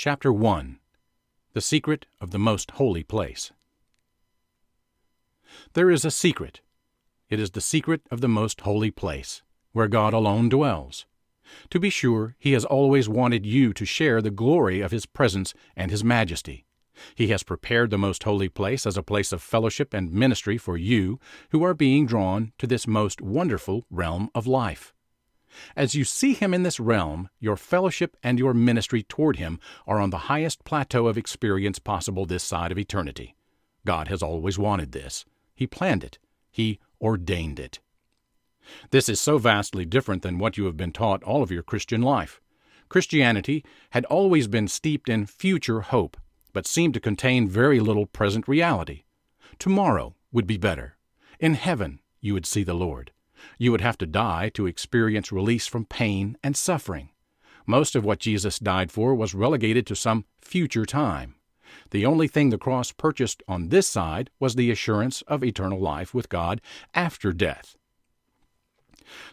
Chapter 1. The Secret of the Most Holy Place. There is a secret. It is the secret of the most holy place, where God alone dwells. To be sure, He has always wanted you to share the glory of His presence and His majesty. He has prepared the most holy place as a place of fellowship and ministry for you who are being drawn to this most wonderful realm of life. As you see Him in this realm, your fellowship and your ministry toward Him are on the highest plateau of experience possible this side of eternity. God has always wanted this. He planned it. He ordained it. This is so vastly different than what you have been taught all of your Christian life. Christianity had always been steeped in future hope, but seemed to contain very little present reality. Tomorrow would be better. In heaven you would see the Lord. You would have to die to experience release from pain and suffering. Most of what Jesus died for was relegated to some future time. The only thing the cross purchased on this side was the assurance of eternal life with God after death.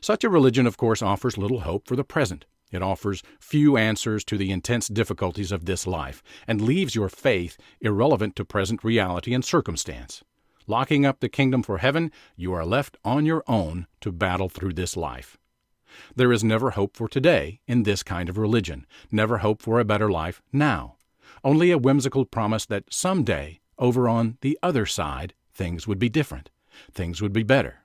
Such a religion, of course, offers little hope for the present. It offers few answers to the intense difficulties of this life, and leaves your faith irrelevant to present reality and circumstance. Locking up the kingdom for heaven, you are left on your own to battle through this life. There is never hope for today in this kind of religion, never hope for a better life now. Only a whimsical promise that someday, over on the other side, things would be different. Things would be better.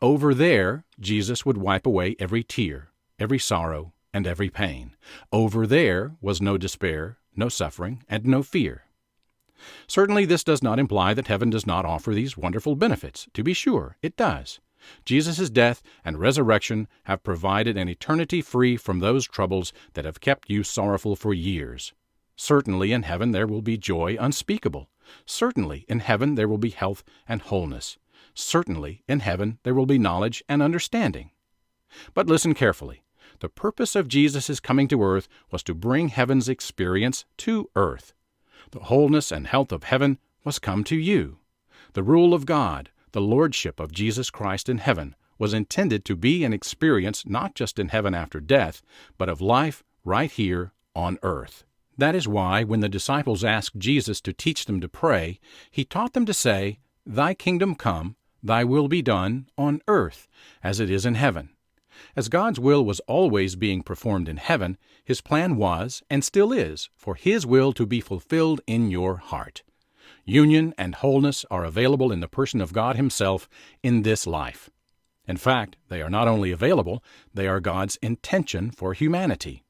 Over there, Jesus would wipe away every tear, every sorrow, and every pain. Over there was no despair, no suffering, and no fear. Certainly this does not imply that heaven does not offer these wonderful benefits. To be sure, it does. Jesus' death and resurrection have provided an eternity free from those troubles that have kept you sorrowful for years. Certainly in heaven there will be joy unspeakable. Certainly in heaven there will be health and wholeness. Certainly in heaven there will be knowledge and understanding. But listen carefully. The purpose of Jesus' coming to earth was to bring heaven's experience to earth. The wholeness and health of heaven was come to you. The rule of God, the lordship of Jesus Christ in heaven, was intended to be an experience not just in heaven after death, but of life right here on earth. That is why, when the disciples asked Jesus to teach them to pray, He taught them to say, "Thy kingdom come, thy will be done on earth, as it is in heaven." As God's will was always being performed in heaven, His plan was, and still is, for His will to be fulfilled in your heart. Union and wholeness are available in the person of God Himself in this life. In fact, they are not only available, they are God's intention for humanity.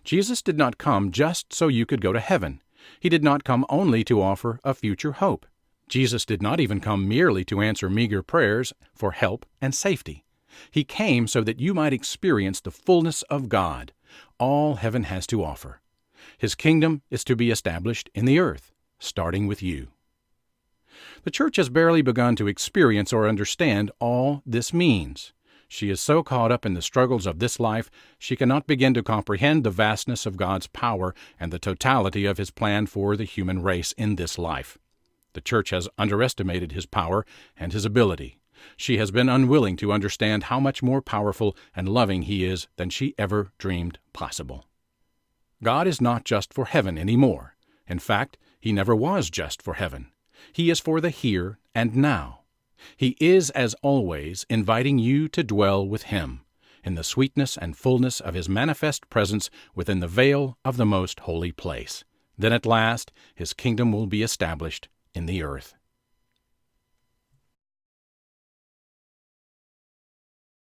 Jesus did not come just so you could go to heaven. He did not come only to offer a future hope. Jesus did not even come merely to answer meager prayers for help and safety. He came so that you might experience the fullness of God, all heaven has to offer. His kingdom is to be established in the earth, starting with you. The church has barely begun to experience or understand all this means. She is so caught up in the struggles of this life, she cannot begin to comprehend the vastness of God's power and the totality of His plan for the human race in this life. The church has underestimated His power and His ability. She has been unwilling to understand how much more powerful and loving He is than she ever dreamed possible. God is not just for heaven anymore. In fact, He never was just for heaven. He is for the here and now. He is, as always, inviting you to dwell with Him, in the sweetness and fullness of His manifest presence within the veil of the most holy place. Then at last His kingdom will be established in the earth.